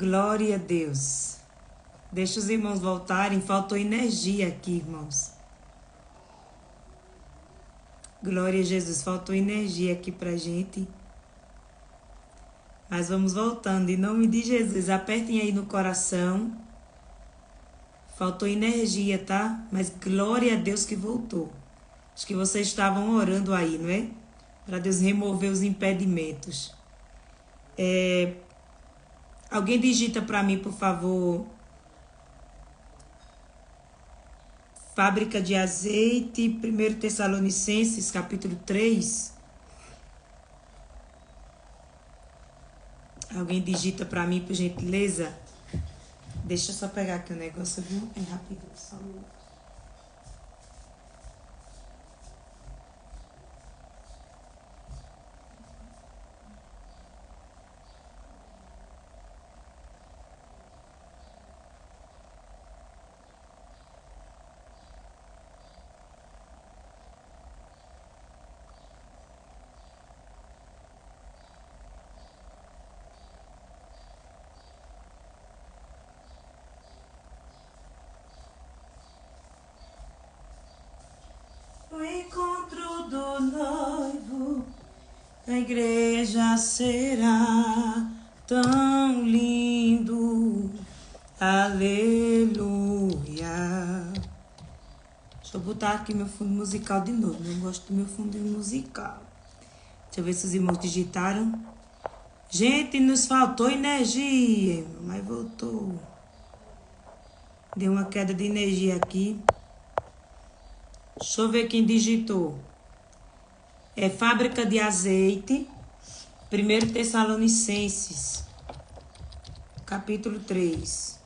Glória a Deus. Deixa os irmãos voltarem. Faltou energia aqui, irmãos. Glória a Jesus. Faltou energia aqui pra gente. Mas vamos voltando. Em nome de Jesus. Apertem aí no coração. Faltou energia, tá? Mas glória a Deus que voltou. Acho que vocês estavam orando aí, não é? Para Deus remover os impedimentos. Alguém digita para mim, por favor. Fábrica de azeite, 1 Tessalonicenses, capítulo 3. Alguém digita para mim, por gentileza? Deixa eu só pegar aqui o negócio, viu? É rápido, só um minuto. O encontro do noivo, a igreja será tão lindo, aleluia. Deixa eu botar aqui meu fundo musical de novo, eu gosto do meu fundo musical. Deixa eu ver se os irmãos digitaram. Gente, nos faltou energia, mas voltou. Deu uma queda de energia aqui. Deixa eu ver quem digitou. É Fábrica de Azeite, 1 Tessalonicenses, capítulo 3.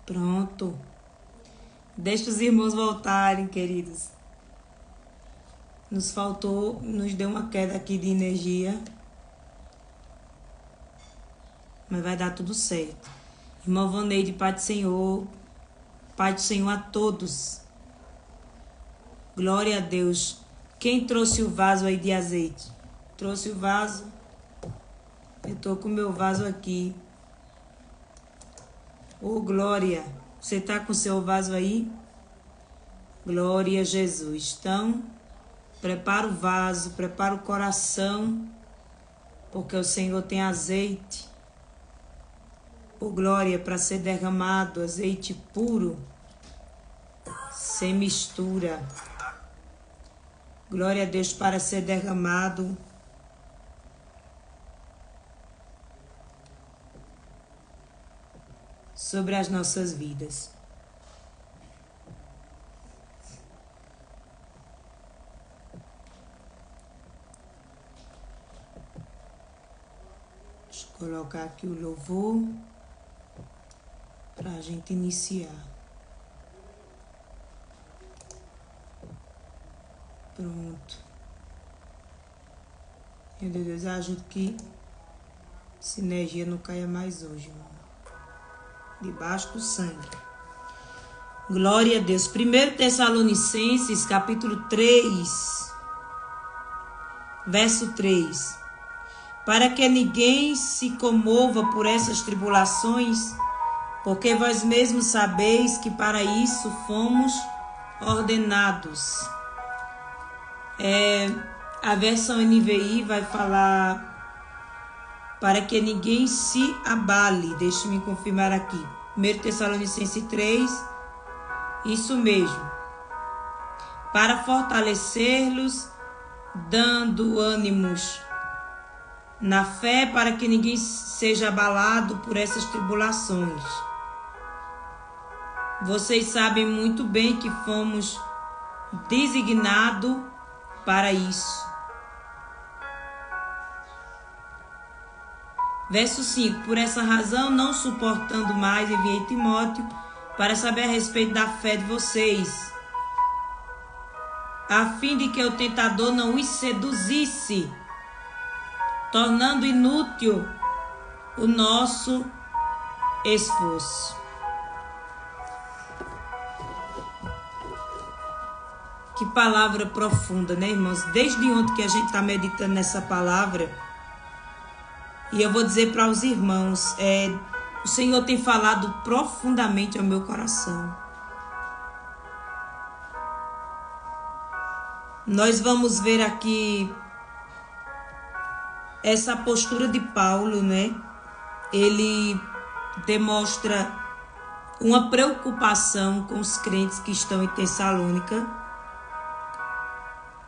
Pronto. Deixa os irmãos voltarem, queridos. Nos faltou, nos deu uma queda aqui de energia. Mas vai dar tudo certo. Irmã Vaneide, Pai do Senhor. Pai do Senhor a todos. Glória a Deus. Quem trouxe o vaso aí de azeite? Trouxe o vaso. Eu tô com o meu vaso aqui. Oh, glória. Você tá com o seu vaso aí? Glória a Jesus. Então, prepara o vaso, prepara o coração, porque o Senhor tem azeite. Oh, glória, para ser derramado, azeite puro, sem mistura. Glória a Deus, para ser derramado. Sobre as nossas vidas. Deixa eu colocar aqui o louvor para a gente iniciar. Pronto. Meu Deus, ajuda que essa energia não caia mais hoje, irmão. Debaixo do sangue. Glória a Deus. 1 Tessalonicenses, capítulo 3, verso 3. Para que ninguém se comova por essas tribulações, porque vós mesmos sabeis que para isso fomos ordenados. A versão NVI vai falar para que ninguém se abale. Deixe-me confirmar aqui. 1 Tessalonicenses 3, isso mesmo. Para fortalecê-los, dando ânimos na fé, para que ninguém seja abalado por essas tribulações. Vocês sabem muito bem que fomos designados para isso. Verso 5. Por essa razão, não suportando mais, enviei Timóteo para saber a respeito da fé de vocês, a fim de que o tentador não os seduzisse, tornando inútil o nosso esforço. Que palavra profunda, né, irmãos? Desde ontem que a gente está meditando nessa palavra, e eu vou dizer para os irmãos, o Senhor tem falado profundamente ao meu coração. Nós vamos ver aqui essa postura de Paulo, né? Ele demonstra uma preocupação com os crentes que estão em Tessalônica.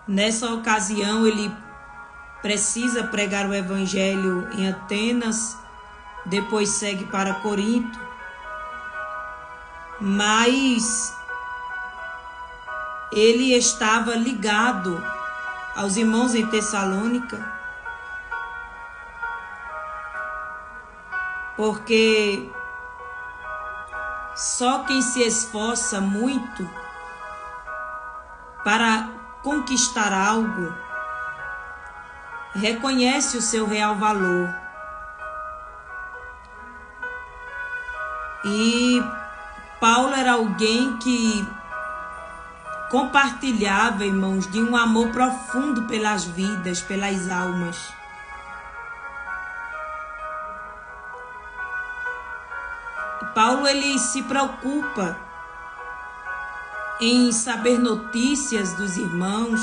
Nessa ocasião, ele precisa pregar o evangelho em Atenas, depois segue para Corinto, mas ele estava ligado aos irmãos em Tessalônica, porque só quem se esforça muito para conquistar algo reconhece o seu real valor. E Paulo era alguém que compartilhava, irmãos, de um amor profundo pelas vidas, pelas almas. Paulo, ele se preocupa em saber notícias dos irmãos,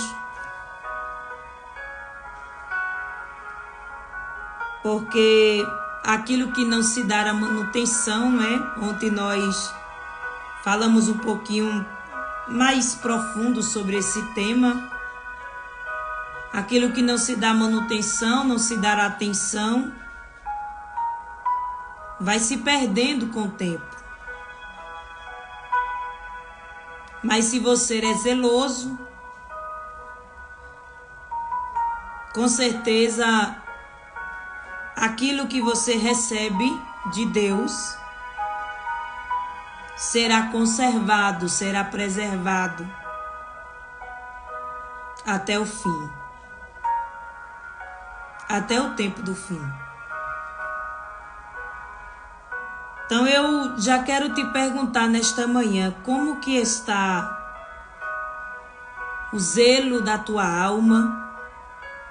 porque aquilo que não se dá a manutenção, né? Ontem nós falamos um pouquinho mais profundo sobre esse tema. Aquilo que não se dá manutenção, não se dá atenção, vai se perdendo com o tempo. Mas se você é zeloso, com certeza aquilo que você recebe de Deus será conservado, será preservado até o fim, até o tempo do fim. Então eu já quero te perguntar nesta manhã, como que está o zelo da tua alma,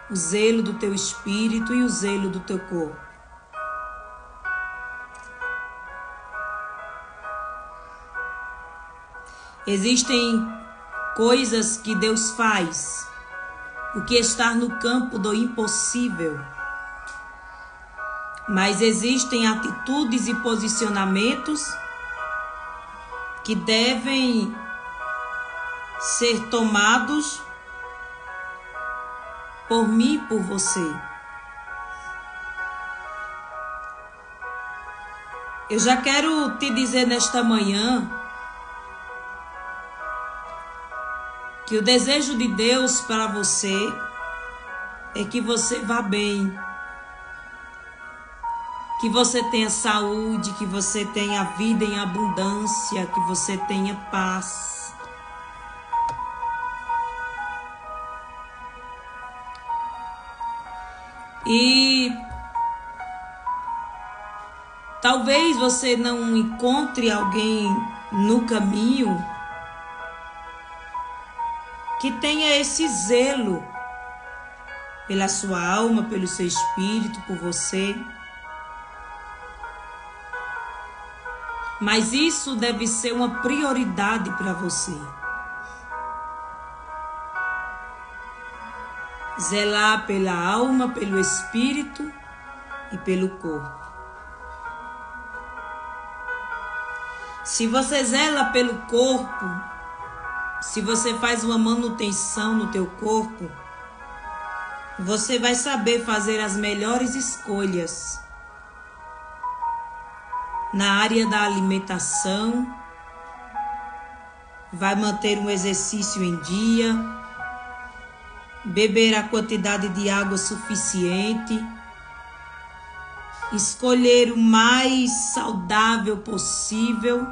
o zelo do teu espírito e o zelo do teu corpo? Existem coisas que Deus faz, o que está no campo do impossível. Mas existem atitudes e posicionamentos que devem ser tomados por mim e por você. Eu já quero te dizer nesta manhã que o desejo de Deus para você é que você vá bem, que você tenha saúde, que você tenha vida em abundância, que você tenha paz. E talvez você não encontre alguém no caminho que tenha esse zelo pela sua alma, pelo seu espírito, por você. Mas isso deve ser uma prioridade para você. zelar pela alma, pelo espírito e pelo corpo. Se você zela pelo corpo, se você faz uma manutenção no teu corpo, você vai saber fazer as melhores escolhas na área da alimentação, vai manter um exercício em dia, beber a quantidade de água suficiente, escolher o mais saudável possível.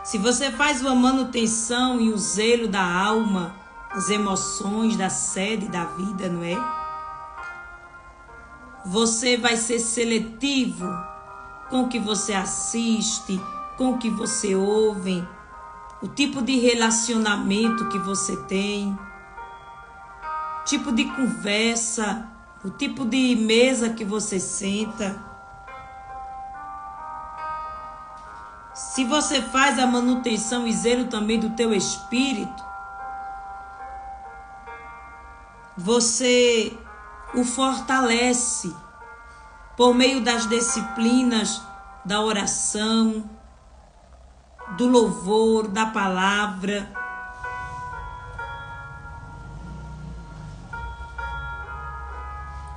Se você faz uma manutenção e o zelo da alma, as emoções, da sede, da vida, não é? Você vai ser seletivo com o que você assiste, com o que você ouve, o tipo de relacionamento que você tem, o tipo de conversa, o tipo de mesa que você senta. Se você faz a manutenção e zelo também do teu espírito, você o fortalece por meio das disciplinas da oração, do louvor, da palavra.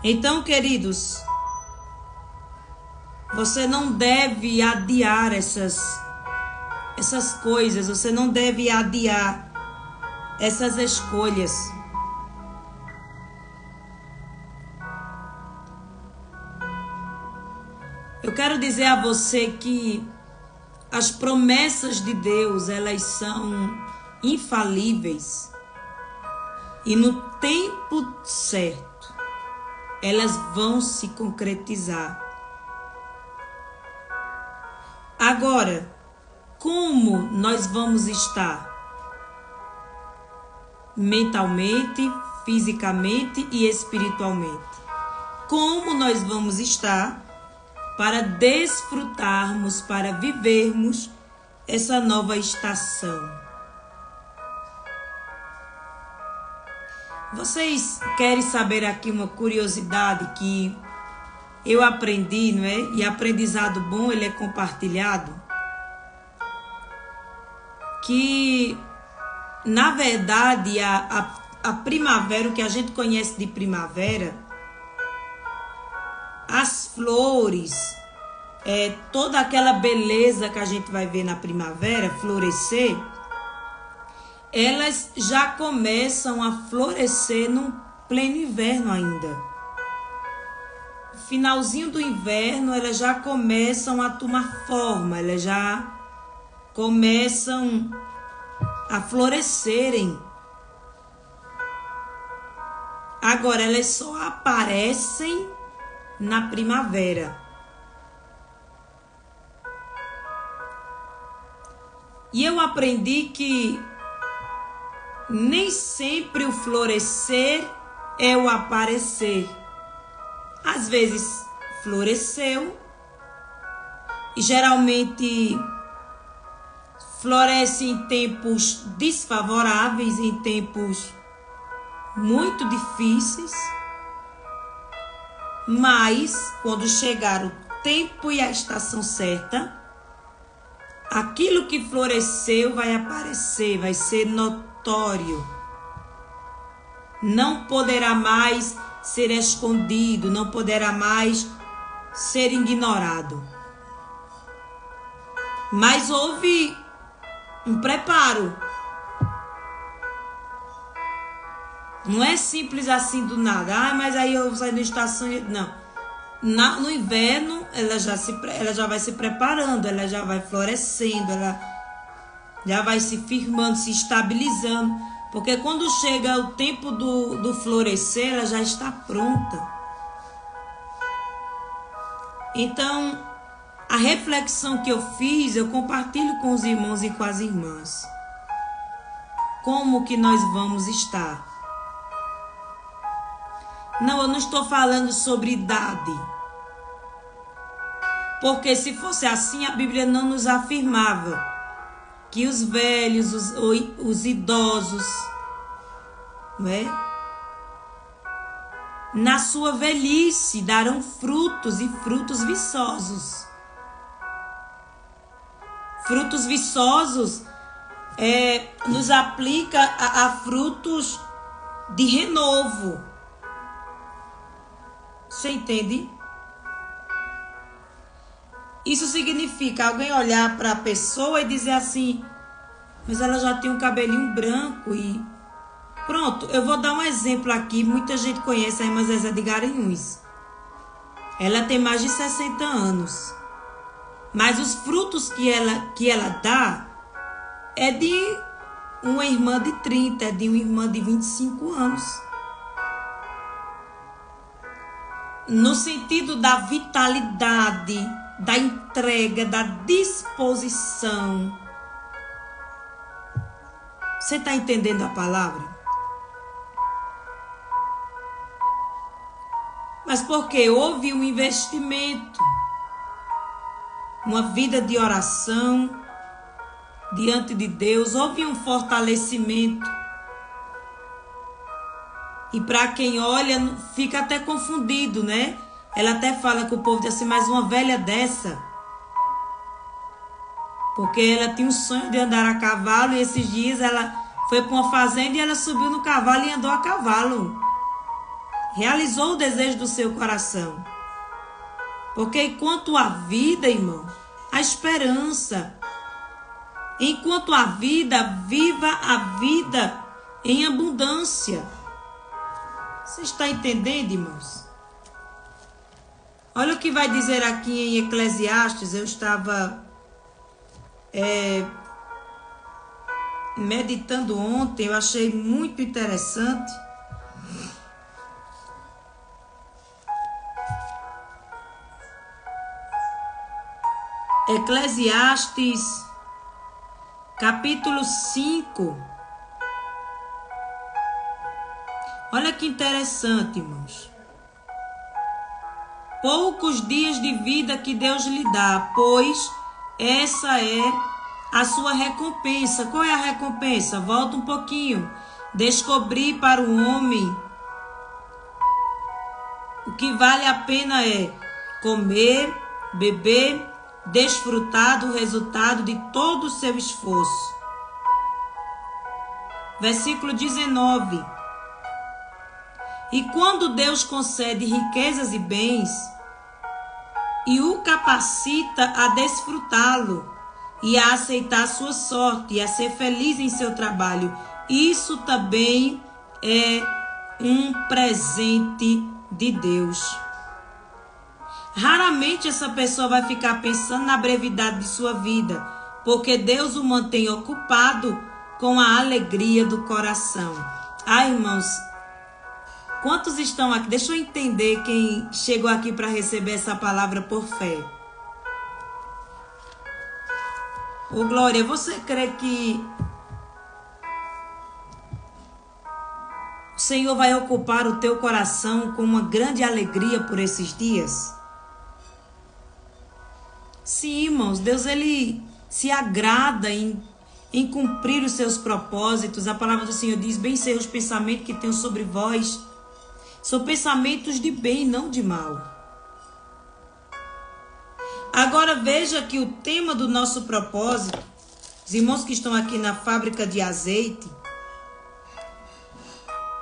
Então, queridos, você não deve adiar essas coisas, você não deve adiar essas escolhas. Eu quero dizer a você que as promessas de Deus, elas são infalíveis. E no tempo certo, elas vão se concretizar. Agora, como nós vamos estar? Mentalmente, fisicamente e espiritualmente. Como nós vamos estar para desfrutarmos, para vivermos essa nova estação? Vocês querem saber aqui uma curiosidade que eu aprendi, não é? E aprendizado bom, ele é compartilhado. Que, na verdade, a primavera, o que a gente conhece de primavera, as flores, toda aquela beleza que a gente vai ver na primavera florescer, elas já começam a florescer no pleno inverno ainda. No finalzinho do inverno, elas já começam a tomar forma, elas já começam a florescerem. Agora, elas só aparecem na primavera. E eu aprendi que nem sempre o florescer é o aparecer. Às vezes floresceu e geralmente floresce em tempos desfavoráveis, em tempos muito difíceis. Mas, quando chegar o tempo e a estação certa, aquilo que floresceu vai aparecer, vai ser notório. Não poderá mais ser escondido, não poderá mais ser ignorado. Mas houve um preparo. Não é simples assim do nada. Mas aí eu saio da estação. Não. No inverno, ela já vai se preparando, ela já vai florescendo, ela já vai se firmando, se estabilizando. Porque quando chega o tempo do florescer, ela já está pronta. Então, a reflexão que eu fiz, eu compartilho com os irmãos e com as irmãs. Como que nós vamos estar? Não, eu não estou falando sobre idade. Porque se fosse assim, a Bíblia não nos afirmava que os velhos, os idosos, não é? na sua velhice darão frutos e frutos viçosos. Frutos viçosos nos aplica a frutos de renovo. Você entende? Isso significa alguém olhar para a pessoa e dizer assim, mas ela já tem um cabelinho branco e... Pronto, eu vou dar um exemplo aqui. Muita gente conhece a irmã Zezé de Garanhuns. Ela tem mais de 60 anos. Mas os frutos que ela dá é de uma irmã de 30, é de uma irmã de 25 anos. No sentido da vitalidade, da entrega, da disposição. Você está entendendo a palavra? Mas porque houve um investimento, uma vida de oração diante de Deus, houve um fortalecimento. E para quem olha, fica até confundido, né? Ela até fala que o povo diz assim, mas uma velha dessa. Porque ela tinha um sonho de andar a cavalo e esses dias ela foi para uma fazenda e ela subiu no cavalo e andou a cavalo. Realizou o desejo do seu coração. Porque enquanto há vida, irmão, há esperança. Enquanto há vida, viva a vida em abundância. Você está entendendo, irmãos? Olha o que vai dizer aqui em Eclesiastes. Eu estava meditando ontem, eu achei muito interessante. Eclesiastes, capítulo 5. Olha que interessante, irmãos. Poucos dias de vida que Deus lhe dá, pois essa é a sua recompensa. Qual é a recompensa? Volta um pouquinho. Descobrir para o homem o que vale a pena é comer, beber, desfrutar do resultado de todo o seu esforço. Versículo 19. E quando Deus concede riquezas e bens, e o capacita a desfrutá-lo, e a aceitar sua sorte, e a ser feliz em seu trabalho, isso também é um presente de Deus. Raramente essa pessoa vai ficar pensando na brevidade de sua vida, porque Deus o mantém ocupado com a alegria do coração. Irmãos, quantos estão aqui? Deixa eu entender quem chegou aqui para receber essa palavra por fé. Ô Glória, você crê que o Senhor vai ocupar o teu coração com uma grande alegria por esses dias? Sim, irmãos, Deus ele se agrada em cumprir os seus propósitos. A palavra do Senhor diz, bem sei os pensamentos que tenho sobre vós. São pensamentos de bem, não de mal. Agora veja que o tema do nosso propósito, os irmãos que estão aqui na fábrica de azeite,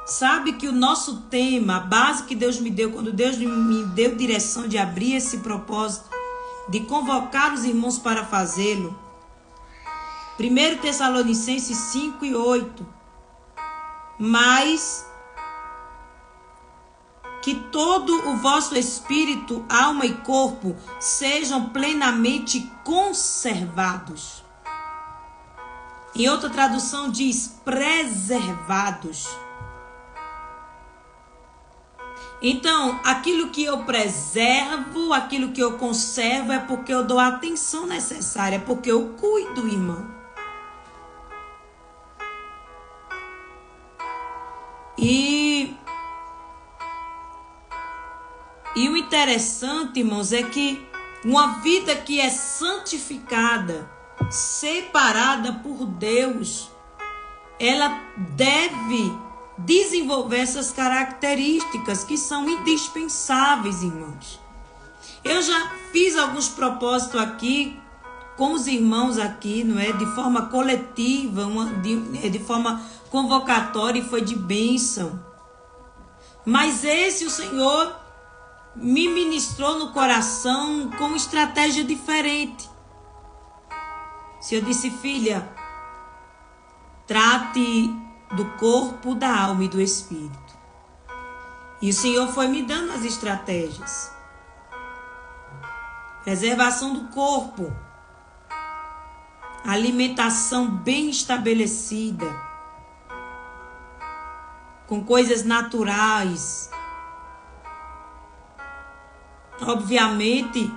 sabe que o nosso tema, a base que Deus me deu, quando Deus me deu direção de abrir esse propósito, de convocar os irmãos para fazê-lo, 1 Tessalonicenses 5 e 8, mas que todo o vosso espírito, alma e corpo sejam plenamente conservados. Em outra tradução diz preservados. Então, aquilo que eu preservo, aquilo que eu conservo é porque eu dou a atenção necessária, é porque eu cuido, irmão. E o interessante, irmãos, é que uma vida que é santificada, separada por Deus, ela deve desenvolver essas características que são indispensáveis, irmãos. Eu já fiz alguns propósitos aqui com os irmãos aqui, não é? De forma coletiva, de forma convocatória, e foi de bênção. Mas esse o Senhor me ministrou no coração com estratégia diferente. Se eu disse, filha, trate do corpo, da alma e do espírito. E o Senhor foi me dando as estratégias. Preservação do corpo. Alimentação bem estabelecida. Com coisas naturais. Obviamente,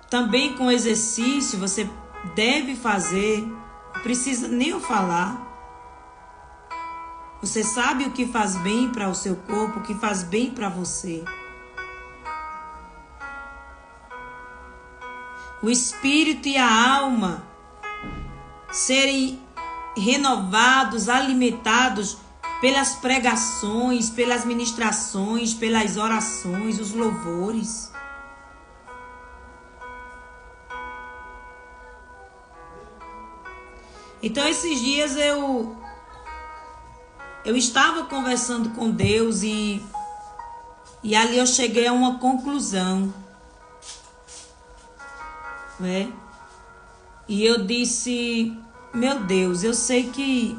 também com exercício você deve fazer. Não precisa nem eu falar. Você sabe o que faz bem para o seu corpo, o que faz bem para você. O espírito e a alma serem renovados, alimentados pelas pregações, pelas ministrações, pelas orações, os louvores. Então, esses dias eu estava conversando com Deus e ali eu cheguei a uma conclusão, né? E eu disse, meu Deus, eu sei que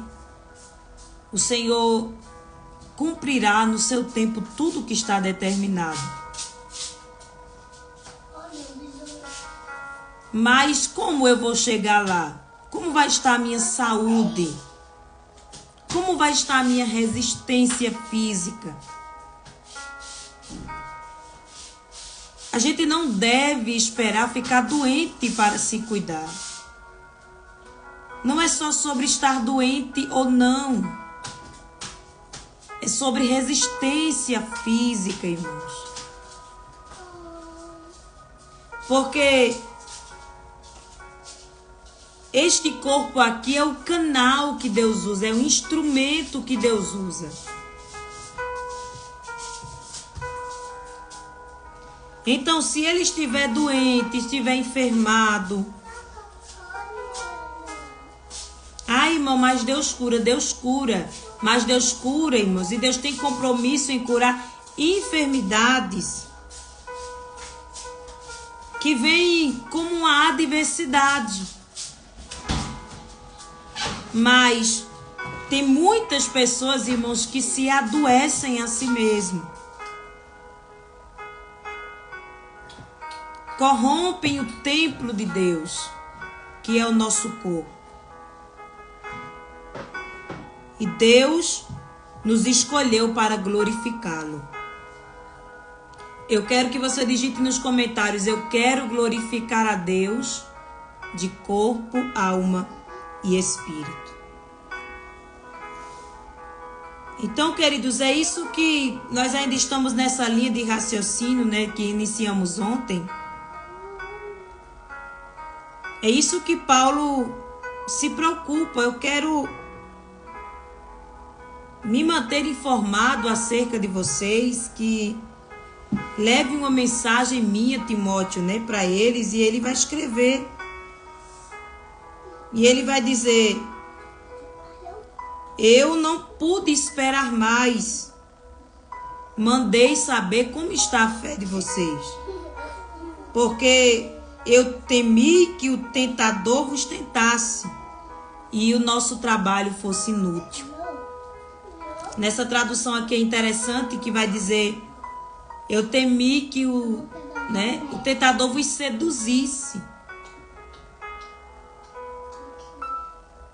o Senhor cumprirá no seu tempo tudo que está determinado. Mas como eu vou chegar lá? Como vai estar a minha saúde? Como vai estar a minha resistência física? A gente não deve esperar ficar doente para se cuidar. Não é só sobre estar doente ou não. É sobre resistência física, irmãos. Porque este corpo aqui é o canal que Deus usa, é o instrumento que Deus usa. Então, se ele estiver doente, estiver enfermado, irmão, mas Deus cura. Mas Deus cura, irmãos, e Deus tem compromisso em curar enfermidades que vêm como uma adversidade. Mas tem muitas pessoas, irmãos, que se adoecem a si mesmo. Corrompem o templo de Deus, que é o nosso corpo. E Deus nos escolheu para glorificá-lo. Eu quero que você digite nos comentários, eu quero glorificar a Deus de corpo, alma e espírito. Então, queridos, é isso que nós ainda estamos nessa linha de raciocínio, né, que iniciamos ontem. É isso que Paulo se preocupa. Eu quero me manter informado acerca de vocês, que leve uma mensagem minha, Timóteo, né, para eles, e ele vai escrever. E ele vai dizer: eu não pude esperar mais. Mandei saber como está a fé de vocês, porque eu temi que o tentador vos tentasse e o nosso trabalho fosse inútil. Nessa tradução aqui é interessante que vai dizer: eu temi que o tentador vos seduzisse.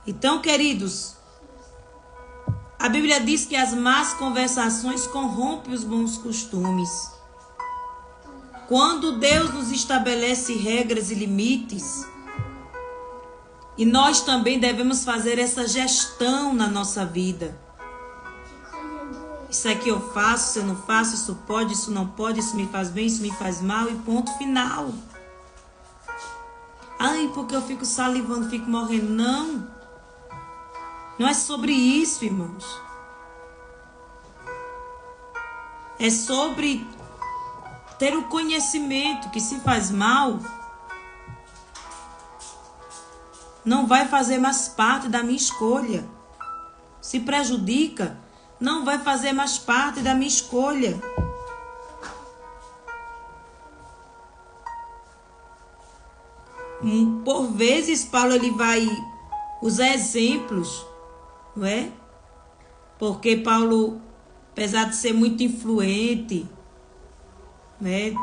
Então, queridos, a Bíblia diz que as más conversações corrompem os bons costumes. Quando Deus nos estabelece regras e limites, e nós também devemos fazer essa gestão na nossa vida. Isso aqui eu faço, isso eu não faço, isso pode, isso não pode, isso me faz bem, isso me faz mal, e ponto final. Ai, porque eu fico salivando, fico morrendo. Não. Não é sobre isso, irmãos. É sobre ter o conhecimento que se faz mal, não vai fazer mais parte da minha escolha. Se prejudica, não vai fazer mais parte da minha escolha. Por vezes, Paulo ele vai usar exemplos, não é? Porque Paulo, apesar de ser muito influente, né,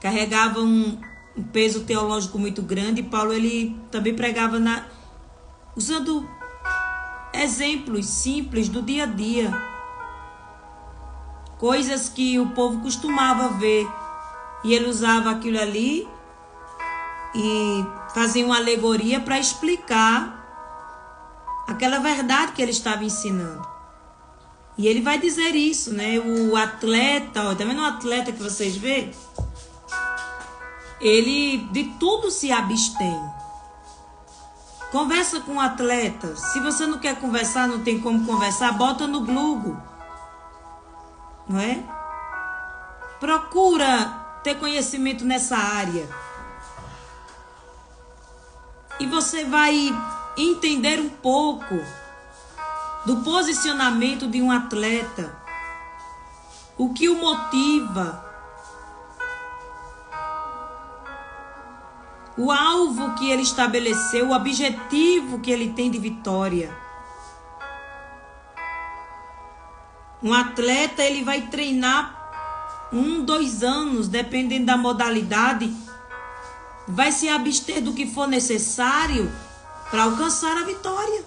carregava um peso teológico muito grande. Paulo ele também pregava usando exemplos simples do dia a dia, coisas que o povo costumava ver, e ele usava aquilo ali e fazia uma alegoria para explicar aquela verdade que ele estava ensinando. E ele vai dizer isso, né? O atleta, ó, tá vendo o atleta que vocês vê? Ele de tudo se abstém. Conversa com o atleta. Se você não quer conversar, não tem como conversar, bota no Google. Não é? Procura ter conhecimento nessa área. E você vai entender um pouco do posicionamento de um atleta. O que o motiva. O alvo que ele estabeleceu, o objetivo que ele tem de vitória. Um atleta, ele vai treinar 1, 2 anos, dependendo da modalidade, vai se abster do que for necessário para alcançar a vitória.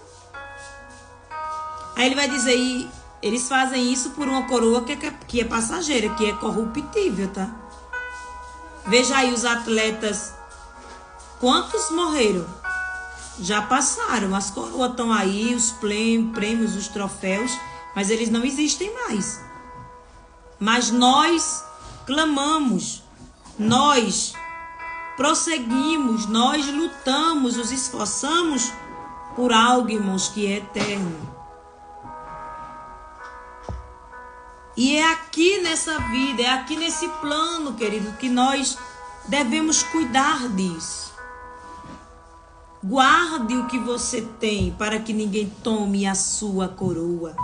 Aí ele vai dizer, e eles fazem isso por uma coroa que é passageira, que é corruptível, tá? Veja aí os atletas. Quantos morreram? Já passaram. As coroas estão aí, os prêmios, os troféus, mas eles não existem mais. Mas nós clamamos, nós prosseguimos, nós lutamos, nos esforçamos por algo, irmãos, que é eterno. E é aqui nessa vida, é aqui nesse plano, querido, que nós devemos cuidar disso. Guarde o que você tem para que ninguém tome a sua coroa.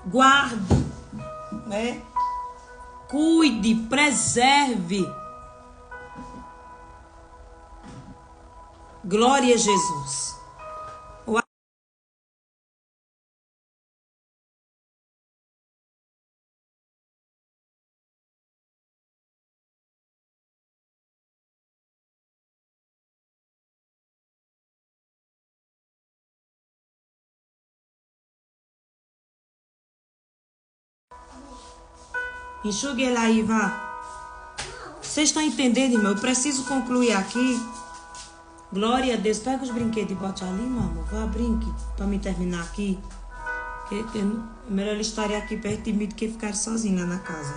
Guarde, né? Cuide, preserve. Glória a Jesus. Enxugue ele aí, vá. Vocês estão entendendo, irmão? Eu preciso concluir aqui. Glória a Deus. Pega os brinquedos e bote ali, meu amor. Vá, brinque, para me terminar aqui. É melhor ele estar aqui perto de mim do que ficar sozinho lá na casa.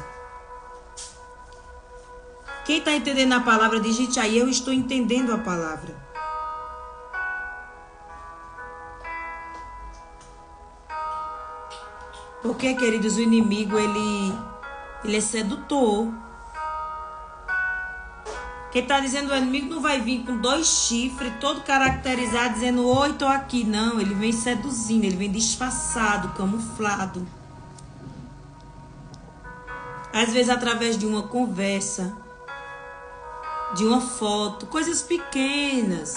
Quem está entendendo a palavra, digite aí, eu estou entendendo a palavra. Porque, queridos, o inimigo, ele é sedutor. Quem está dizendo o inimigo não vai vir com 2 chifres, todo caracterizado, dizendo, oi, tô aqui. Não, ele vem seduzindo, ele vem disfarçado, camuflado. Às vezes através de uma conversa, de uma foto, coisas pequenas.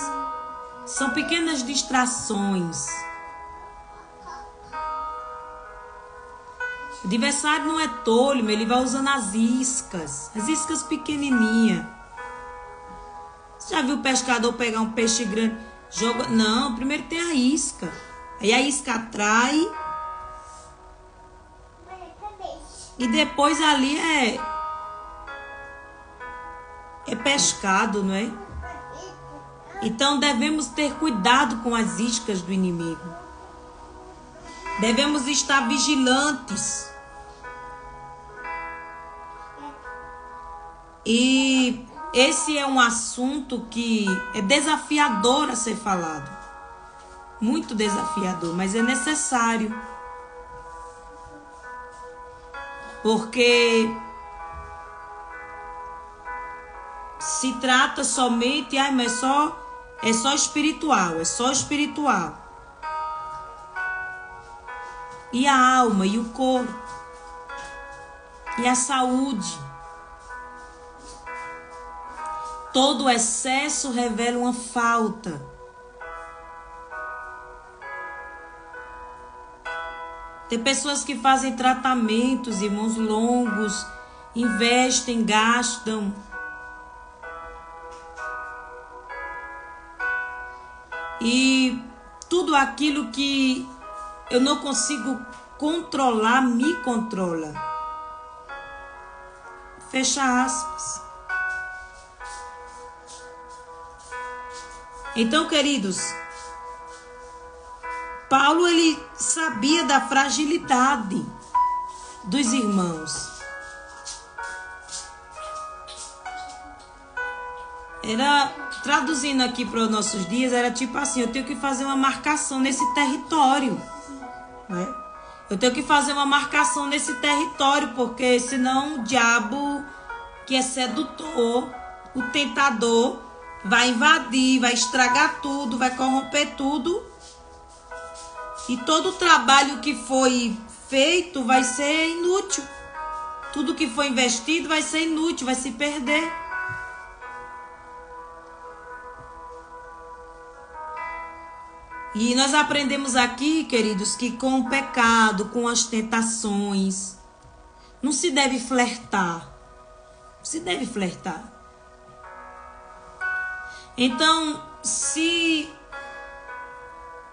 São pequenas distrações. O adversário não é tolo, ele vai usando as iscas pequenininhas. Você já viu o pescador pegar um peixe grande? Joga. Não, primeiro tem a isca. Aí a isca atrai. E depois ali é pescado, não é? Então devemos ter cuidado com as iscas do inimigo. Devemos estar vigilantes. E esse é um assunto que é desafiador a ser falado. muito desafiador, mas é necessário. Porque se trata somente, mas é só espiritual, é só espiritual. E a alma, e o corpo, e a saúde. Todo excesso revela uma falta. Tem pessoas que fazem tratamentos, irmãos, longos, investem, gastam. E tudo aquilo que eu não consigo controlar, me controla. Fecha aspas. Então, queridos, Paulo, ele sabia da fragilidade dos irmãos. Era, traduzindo aqui para os nossos dias, era tipo assim, eu tenho que fazer uma marcação nesse território, né? Eu tenho que fazer uma marcação nesse território, porque senão o diabo, que é sedutor, o tentador, vai invadir, vai estragar tudo, vai corromper tudo. E todo o trabalho que foi feito vai ser inútil. Tudo que foi investido vai ser inútil, vai se perder. E nós aprendemos aqui, queridos, que com o pecado, com as tentações, não se deve flertar. Não se deve flertar. Então, se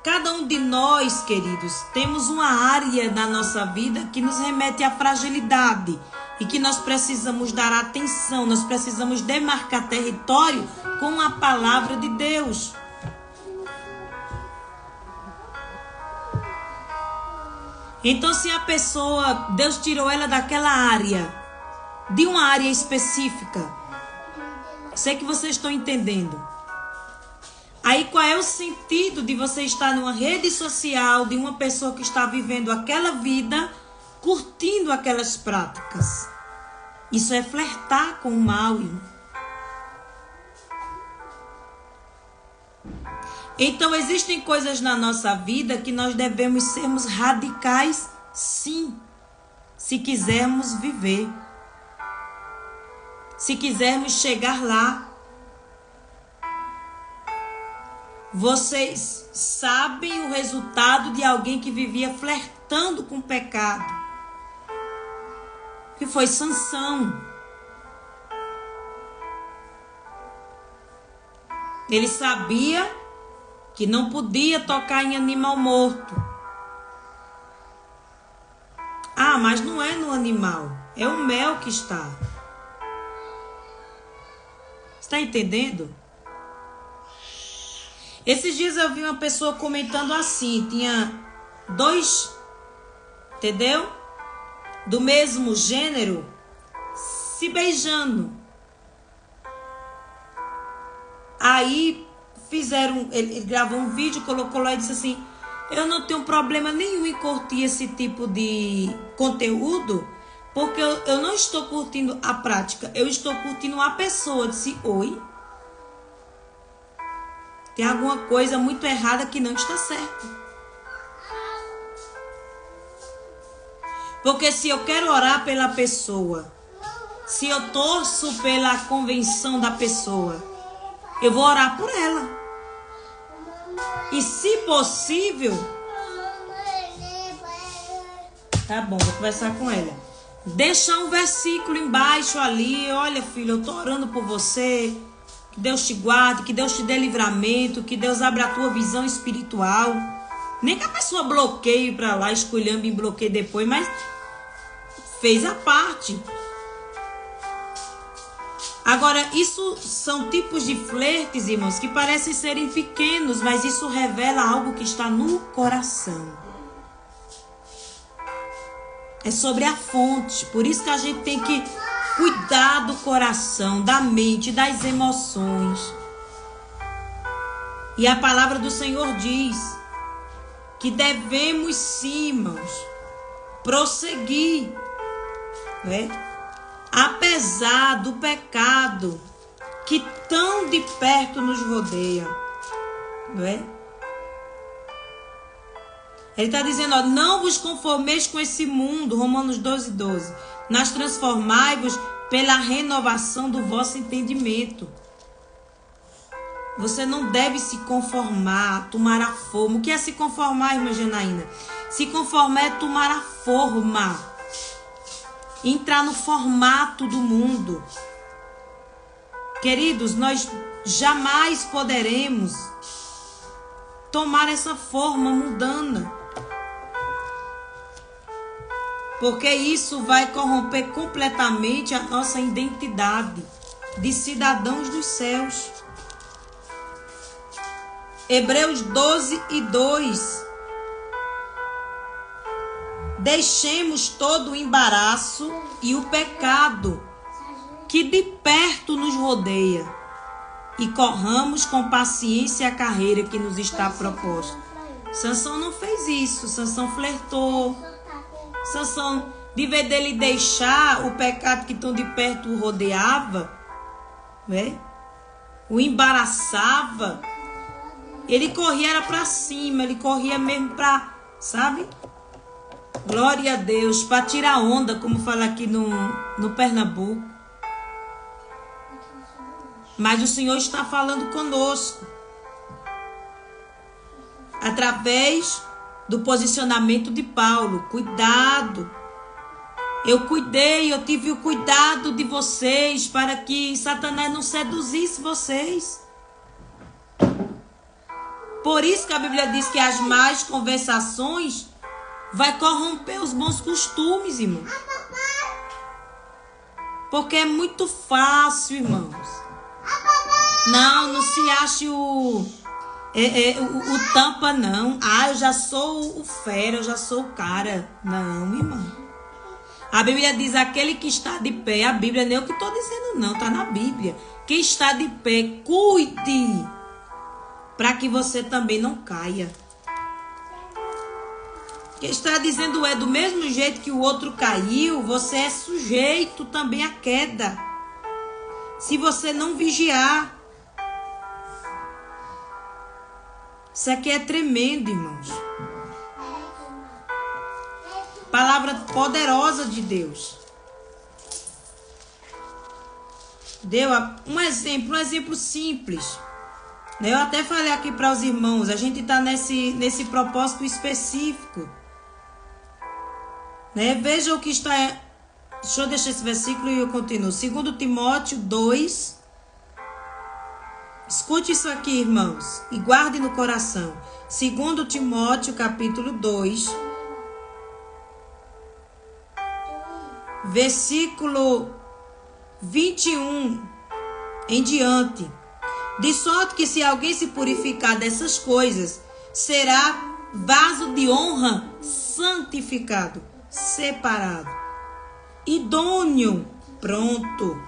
cada um de nós, queridos, temos uma área na nossa vida que nos remete à fragilidade e que nós precisamos dar atenção, nós precisamos demarcar território com a palavra de Deus. Então, se a pessoa, Deus tirou ela daquela área, de uma área específica, sei que vocês estão entendendo. Aí, qual é o sentido de você estar numa rede social de uma pessoa que está vivendo aquela vida, curtindo aquelas práticas? Isso é flertar com o mal, irmão. Então, existem coisas na nossa vida que nós devemos sermos radicais, sim, se quisermos viver, se quisermos chegar lá. Vocês sabem o resultado de alguém que vivia flertando com o pecado, que foi Sansão. Ele sabia que não podia tocar em animal morto. Ah, mas não é no animal, é o mel que está. Está entendendo? Esses dias eu vi uma pessoa comentando assim, tinha dois, entendeu? Do mesmo gênero, se beijando. Aí fizeram, ele gravou um vídeo, colocou lá e disse assim, eu não tenho problema nenhum em curtir esse tipo de conteúdo, porque eu não estou curtindo a prática, eu estou curtindo a pessoa. Eu disse, oi? Tem alguma coisa muito errada que não está certa. Porque se eu quero orar pela pessoa, se eu torço pela convenção da pessoa, eu vou orar por ela. E se possível, tá bom, vou conversar com ela. Deixar um versículo embaixo ali, olha filho, eu tô orando por você. Que Deus te guarde, que Deus te dê livramento, que Deus abra a tua visão espiritual. Nem que a pessoa bloqueie para lá, esculhambe e bloqueie depois, mas fez a parte. Agora, isso são tipos de flertes, irmãos, que parecem serem pequenos, mas isso revela algo que está no coração. É sobre a fonte, por isso que a gente tem que cuidar do coração, da mente, das emoções. E a palavra do Senhor diz que devemos sim, irmãos, prosseguir, né? Apesar do pecado que tão de perto nos rodeia, não é? Ele está dizendo, ó, não vos conformeis com esse mundo, Romanos 12:12, mas transformai-vos pela renovação do vosso entendimento. Você não deve se conformar, tomar a forma. O que é se conformar, irmã Janaína? Se conformar é tomar a forma, entrar no formato do mundo. Queridos, nós jamais poderemos tomar essa forma mundana, porque isso vai corromper completamente a nossa identidade de cidadãos dos céus. Hebreus 12:2. Deixemos todo o embaraço e o pecado que de perto nos rodeia e corramos com paciência a carreira que nos está proposta. Sansão não fez isso. Sansão flertou. Sansão, de vez dele deixar o pecado que tão de perto o rodeava, né? O embaraçava, ele corria era para cima, ele corria mesmo para, sabe? Glória a Deus, para tirar onda, como fala aqui no Pernambuco. Mas o Senhor está falando conosco através do posicionamento de Paulo. Cuidado. Eu tive o cuidado de vocês para que Satanás não seduzisse vocês. Por isso que a Bíblia diz que as más conversações vai corromper os bons costumes, irmãos. Porque é muito fácil, irmãos. Não se ache o tampa, não. Eu já sou o fera, eu já sou o cara. Não, irmão. A Bíblia diz, aquele que está de pé, a Bíblia não é o que estou dizendo, não. Está na Bíblia. Quem está de pé, cuide, para que você também não caia. Quem está dizendo do mesmo jeito que o outro caiu, você é sujeito também à queda. Se você não vigiar. Isso aqui é tremendo, irmãos. Palavra poderosa de Deus. Deu um exemplo simples. Eu até falei aqui para os irmãos, a gente está nesse propósito específico. Veja o que está... Deixa eu deixar esse versículo e eu continuo. 2 Timóteo 2. Escute isso aqui, irmãos, e guarde no coração. 2 Timóteo, capítulo 2, versículo 21 em diante. De sorte que se alguém se purificar dessas coisas, será vaso de honra santificado, separado, idôneo, pronto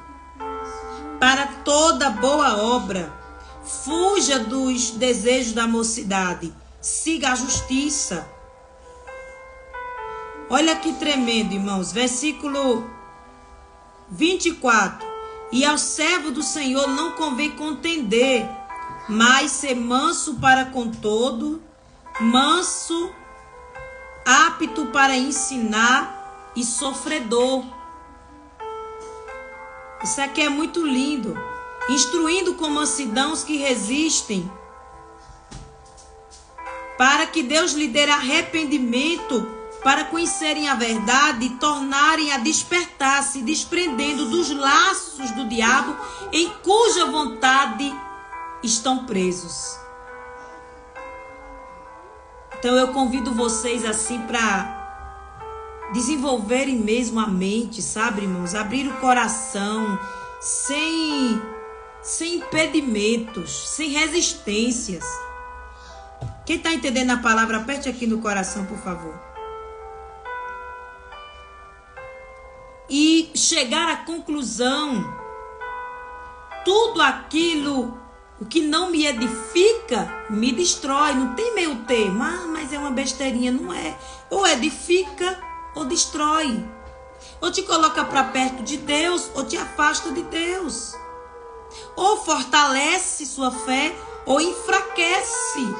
para toda boa obra. Fuja dos desejos da mocidade, siga a justiça. Olha que tremendo, irmãos. Versículo 24. E ao servo do Senhor não convém contender, mas ser manso para com todo, manso, apto para ensinar e sofredor. Isso aqui é muito lindo. Instruindo com mansidão os que resistem, para que Deus lhe dê arrependimento, para conhecerem a verdade e tornarem a despertar, se desprendendo dos laços do diabo, em cuja vontade estão presos. Então eu convido vocês assim para desenvolverem mesmo a mente, sabe, irmãos? Abrir o coração, sem impedimentos, sem resistências. Quem está entendendo a palavra, aperte aqui no coração, por favor. E chegar à conclusão, tudo aquilo, O que não me edifica, me destrói. Não tem meio termo. Ah, mas é uma besteirinha. Não é. Ou edifica ou destrói. Ou te coloca para perto de Deus, ou te afasta de Deus. Ou fortalece sua fé, ou enfraquece.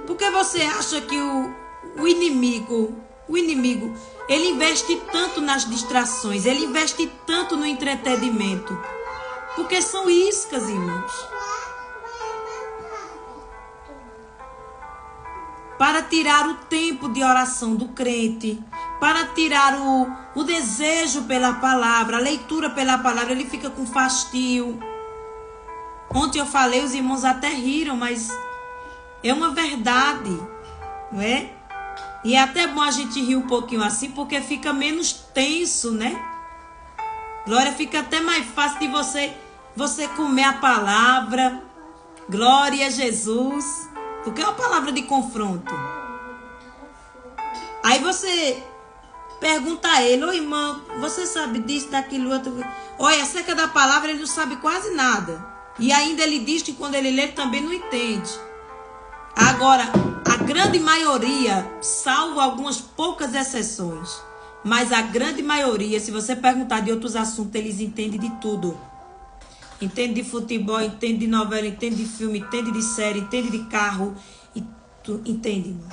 Porque você acha que o inimigo, ele investe tanto nas distrações, ele investe tanto no entretenimento. Porque são iscas, irmãos. Para tirar o tempo de oração do crente, para tirar o desejo pela palavra, a leitura pela palavra, ele fica com fastio. Ontem eu falei, os irmãos até riram, mas é uma verdade, não é? E é até bom a gente rir um pouquinho assim, porque fica menos tenso, né? Glória, fica até mais fácil de você comer a palavra. Glória a Jesus. Porque é uma palavra de confronto. Aí você pergunta a ele: ô irmão, você sabe disso, daquilo, outro? Olha, acerca da palavra ele não sabe quase nada. E ainda ele diz que quando ele lê, ele também não entende. Agora, a grande maioria, salvo algumas poucas exceções, mas a grande maioria, se você perguntar de outros assuntos, eles entendem de tudo. Entende de futebol, entende de novela, entende de filme, entende de série, entende de carro. Entende, irmão?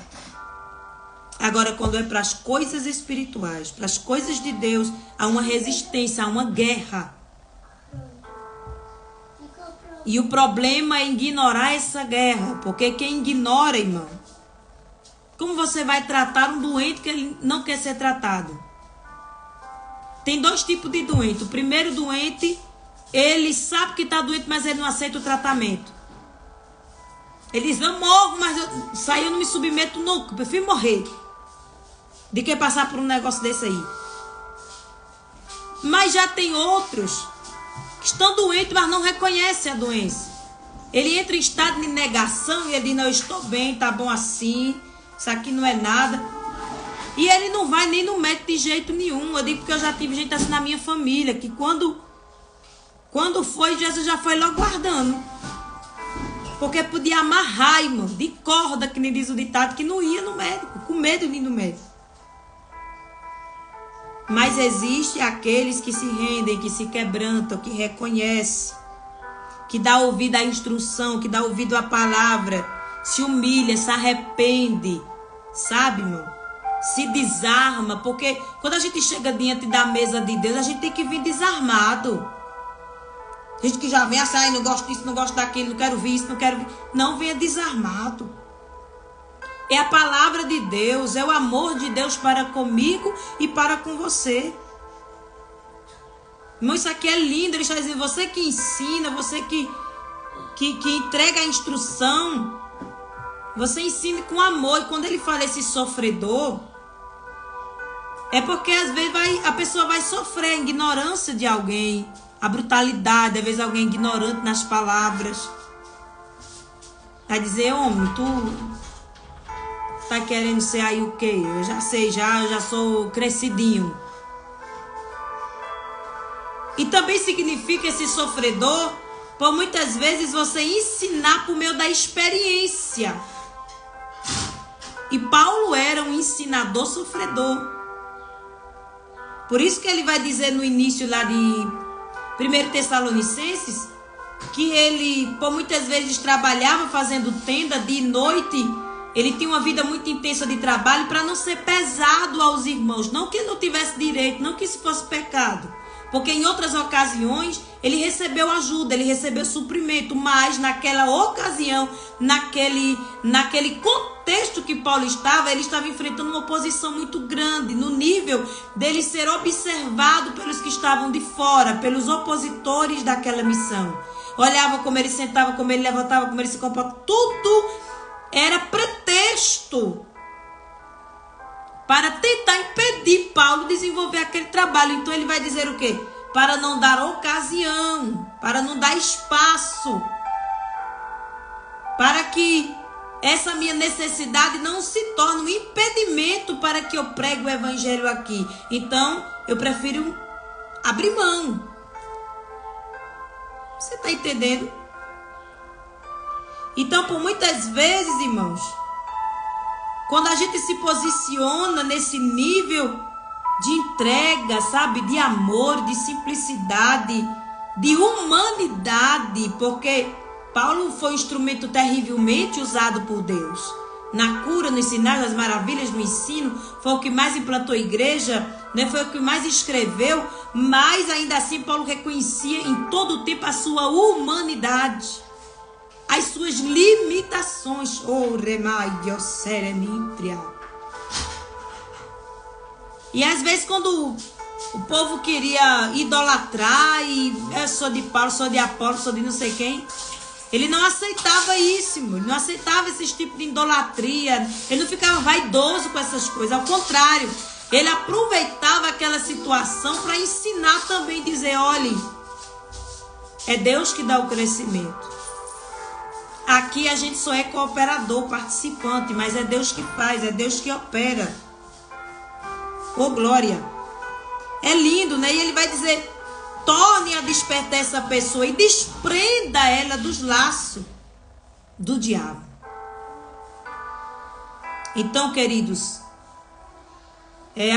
Agora, quando é para as coisas espirituais, para as coisas de Deus, há uma resistência, há uma guerra. E o problema é ignorar essa guerra. Porque quem ignora, irmão, como você vai tratar um doente que ele não quer ser tratado? Tem dois tipos de doente. O primeiro doente, ele sabe que está doente, mas ele não aceita o tratamento. Ele diz: eu morro, mas eu não me submeto nunca. Eu prefiro morrer de que passar por um negócio desse aí. Mas já tem outros que estão doentes, mas não reconhecem a doença. Ele entra em estado de negação e ele diz: não, eu estou bem, tá bom assim, isso aqui não é nada. E ele não vai nem no médico de jeito nenhum. Eu digo porque eu já tive gente assim na minha família, que quando foi, Jesus já foi logo guardando. Porque podia amarrar, irmão, de corda, que nem diz o ditado, que não ia no médico, com medo de ir no médico. Mas existe aqueles que se rendem, que se quebrantam, que reconhecem, que dá ouvido à instrução, que dá ouvido à palavra, se humilha, se arrepende, sabe, irmão? Se desarma, porque quando a gente chega diante da mesa de Deus, a gente tem que vir desarmado. Gente que já vem assim: não gosto disso, não gosto daquilo, não quero ver isso, não quero ver. Não, venha desarmado. É a palavra de Deus, é o amor de Deus para comigo e para com você. Irmão, isso aqui é lindo. Ele está dizendo: você que ensina, você que entrega a instrução, você ensina com amor. E quando ele fala esse sofredor, é porque às vezes a pessoa vai sofrer a ignorância de alguém, a brutalidade, às vezes alguém ignorante nas palavras. Vai dizer: homem, tu tá querendo ser aí o quê? Eu já sei, eu já sou crescidinho. E também significa esse sofredor, por muitas vezes você ensinar por meio da experiência. E Paulo era um ensinador sofredor. Por isso que ele vai dizer no início lá de 1 Tessalonicenses, que ele, por muitas vezes, trabalhava fazendo tenda de noite. Ele tinha uma vida muito intensa de trabalho para não ser pesado aos irmãos. Não que ele não tivesse direito, não que isso fosse pecado. Porque em outras ocasiões ele recebeu ajuda, ele recebeu suprimento. Mas naquela ocasião, naquele contexto que Paulo estava, ele estava enfrentando uma oposição muito grande, no nível dele ser observado pelos que estavam de fora, pelos opositores daquela missão. Olhava como ele sentava, como ele levantava, como ele se comportava. Tudo era pretexto para tentar impedir Paulo de desenvolver aquele trabalho. Então ele vai dizer o quê? Para não dar ocasião, para não dar espaço, para que essa minha necessidade não se torne um impedimento para que eu pregue o evangelho aqui. Então eu prefiro abrir mão. Você está entendendo? Então, por muitas vezes, irmãos, quando a gente se posiciona nesse nível de entrega, sabe, de amor, de simplicidade, de humanidade, porque Paulo foi um instrumento terrivelmente usado por Deus. Na cura, no ensinar, nas maravilhas, no ensino, foi o que mais implantou a igreja, né? Foi o que mais escreveu, mas ainda assim Paulo reconhecia em todo o tempo a sua humanidade, as suas limitações. E às vezes quando o povo queria idolatrar e eu sou de Paulo, sou de Apolo, sou de não sei quem, ele não aceitava isso, ele não aceitava esse tipo de idolatria, ele não ficava vaidoso com essas coisas, ao contrário, ele aproveitava aquela situação para ensinar também, dizer, olhe, é Deus que dá o crescimento. Aqui a gente só é cooperador, participante, mas é Deus que faz, é Deus que opera. Ô glória! É lindo, né? E ele vai dizer, torne a despertar essa pessoa e desprenda ela dos laços do diabo. Então, queridos,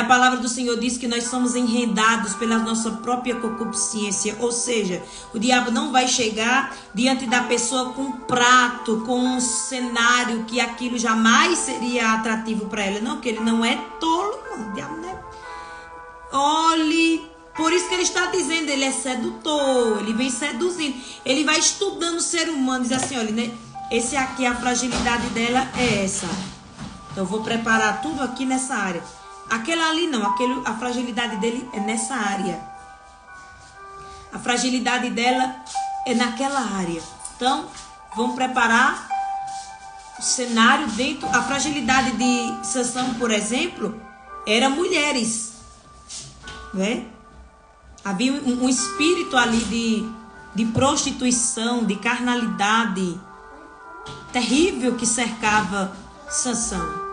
a palavra do Senhor diz que nós somos enredados pela nossa própria concupiscência, ou seja, o diabo não vai chegar diante da pessoa com um prato, com um cenário que aquilo jamais seria atrativo para ela. Não, porque ele não é tolo, não. O diabo não é. Olhe, por isso que ele está dizendo, ele é sedutor, ele vem seduzindo, ele vai estudando o ser humano, diz assim, olha, né? Esse aqui, a fragilidade dela é essa. Então eu vou preparar tudo aqui nessa área. Aquela ali não, a fragilidade dele é nessa área. A fragilidade dela é naquela área. Então, vamos preparar o cenário dentro. A fragilidade de Sansão, por exemplo, era mulheres. Né? Havia um espírito ali de prostituição, de carnalidade terrível que cercava Sansão.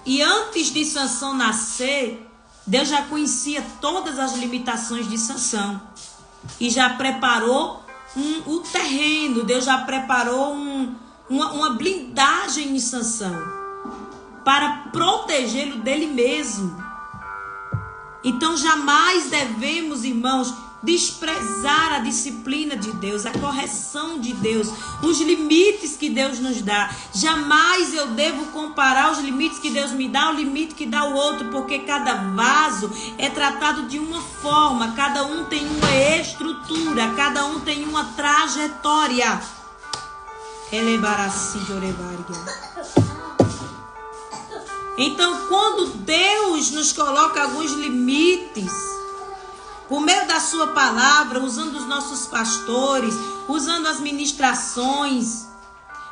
E antes de Sansão nascer, Deus já conhecia todas as limitações de Sansão. E já preparou o terreno, Deus já preparou uma blindagem em Sansão para protegê-lo dele mesmo. Então jamais devemos, irmãos, desprezar a disciplina de Deus, a correção de Deus, os limites que Deus nos dá. Jamais eu devo comparar os limites que Deus me dá ao limite que dá o outro, porque cada vaso é tratado de uma forma, cada um tem uma estrutura, cada um tem uma trajetória. Então, quando Deus nos coloca alguns limites, por meio da sua palavra, usando os nossos pastores, usando as ministrações.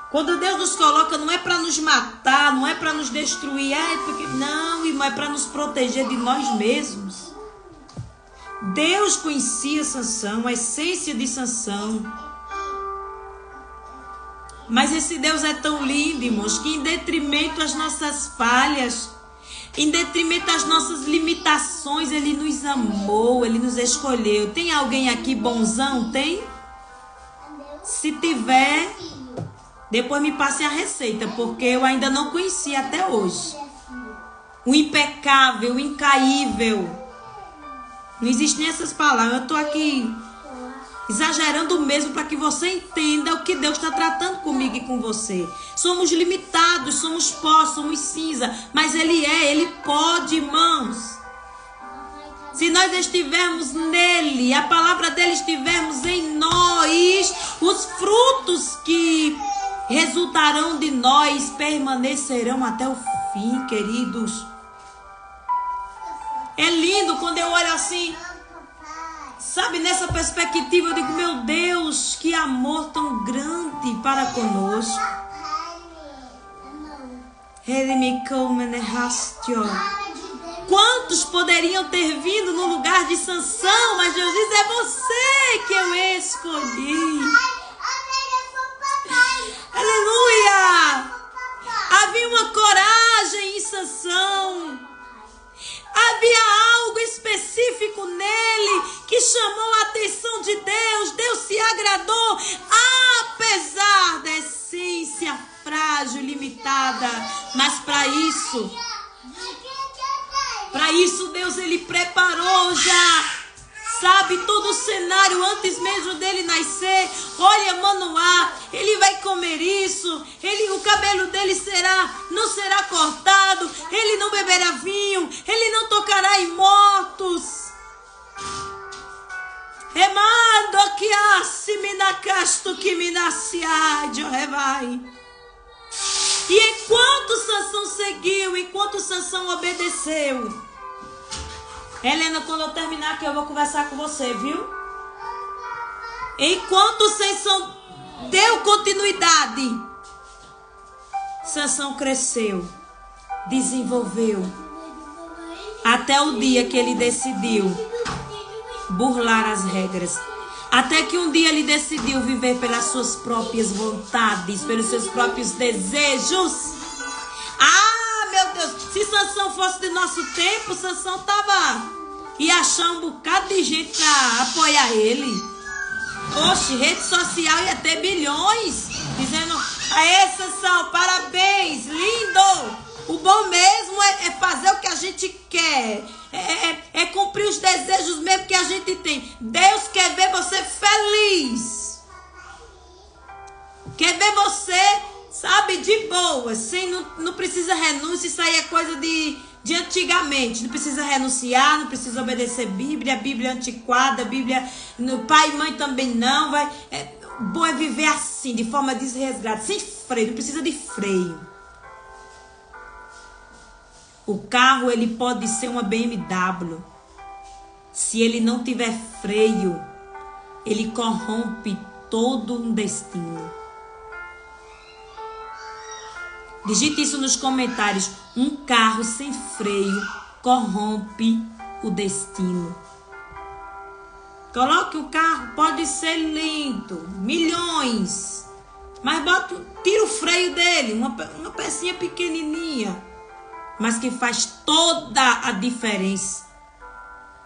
Quando Deus nos coloca, não é para nos matar, não é para nos destruir. Não, irmão, é para nos proteger de nós mesmos. Deus conhecia Sansão, a essência de Sansão. Mas esse Deus é tão lindo, irmãos, que em detrimento às nossas falhas, em detrimento às nossas limitações, Ele nos amou, Ele nos escolheu. Tem alguém aqui bonzão? Tem? Se tiver, depois me passe a receita, porque eu ainda não conheci até hoje. O impecável, o incaível. Não existem essas palavras. Eu estou aqui exagerando mesmo para que você entenda o que Deus está tratando comigo e com você. Somos limitados, somos pó, somos cinza, mas Ele pode, irmãos. Se nós estivermos nele, a palavra dele estivermos em nós, os frutos que resultarão de nós permanecerão até o fim, queridos. É lindo quando eu olho assim, sabe, nessa perspectiva eu digo, meu Deus, que amor tão grande para conosco. Quantos poderiam ter vindo no lugar de Sansão, mas Deus diz, é você que eu escolhi. Aleluia! Havia uma coragem em Sansão. Havia algo específico nele que chamou a atenção isso. Para isso, Deus, Ele preparou já, sabe, todo o cenário antes mesmo dele nascer. Olha, Manoá, ele vai comer isso, o cabelo dele não será cortado, ele não beberá vinho, ele não tocará em mortos. Remando que assiminacasto que me nasciadio revai. E enquanto Sansão seguiu, enquanto Sansão obedeceu, Helena, quando eu terminar aqui eu vou conversar com você, viu? Enquanto Sansão deu continuidade, Sansão cresceu, desenvolveu, até o dia que ele decidiu burlar as regras. Até que um dia ele decidiu viver pelas suas próprias vontades, pelos seus próprios desejos. Ah, meu Deus, se Sansão fosse de nosso tempo, Sansão ia achar um bocado de gente para apoiar ele. Oxe, rede social ia ter bilhões, dizendo: aê, Sansão, parabéns, lindo. O bom mesmo é fazer o que a gente quer. É cumprir os desejos mesmo que a gente tem. Deus quer ver você feliz. Quer ver você, sabe, de boa. Não precisa renúncia. Isso aí é coisa de antigamente. Não precisa renunciar, não precisa obedecer Bíblia. Bíblia antiquada, Bíblia... Pai e mãe também não. Bom é viver assim, de forma desresgada, sem freio. Não precisa de freio. O carro, ele pode ser uma BMW. Se ele não tiver freio, ele corrompe todo um destino. Digite isso nos comentários. Um carro sem freio corrompe o destino. Coloque o carro, pode ser lindo, milhões. Mas tira o freio dele, uma pecinha pequenininha. Mas que faz toda a diferença.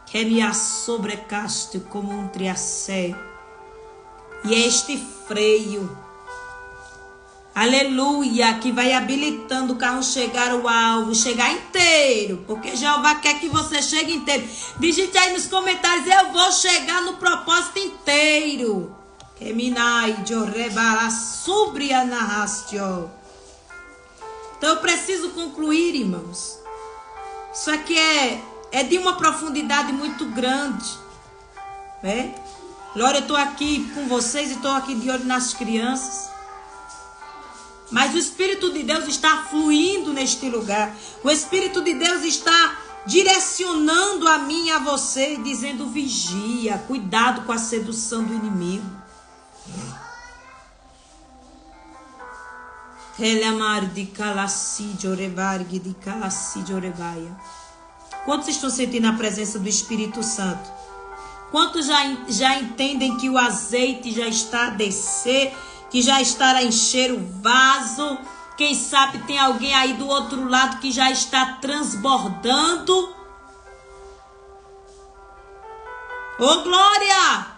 Que me sobrecaste como um triacé. E é este freio, aleluia, que vai habilitando o carro chegar ao alvo, chegar inteiro. Porque Jeová quer que você chegue inteiro. Digite aí nos comentários: eu vou chegar no propósito inteiro. Que minai de rebara subria narrastio. Então eu preciso concluir, irmãos. Isso aqui é de uma profundidade muito grande. Né? Glória, eu estou aqui com vocês e estou aqui de olho nas crianças. Mas o Espírito de Deus está fluindo neste lugar. O Espírito de Deus está direcionando a mim e a você, dizendo: vigia, cuidado com a sedução do inimigo. Quantos estão sentindo a presença do Espírito Santo? Quantos já entendem que o azeite já está a descer, que já está a encher o vaso? Quem sabe tem alguém aí do outro lado que já está transbordando? Ô, glória!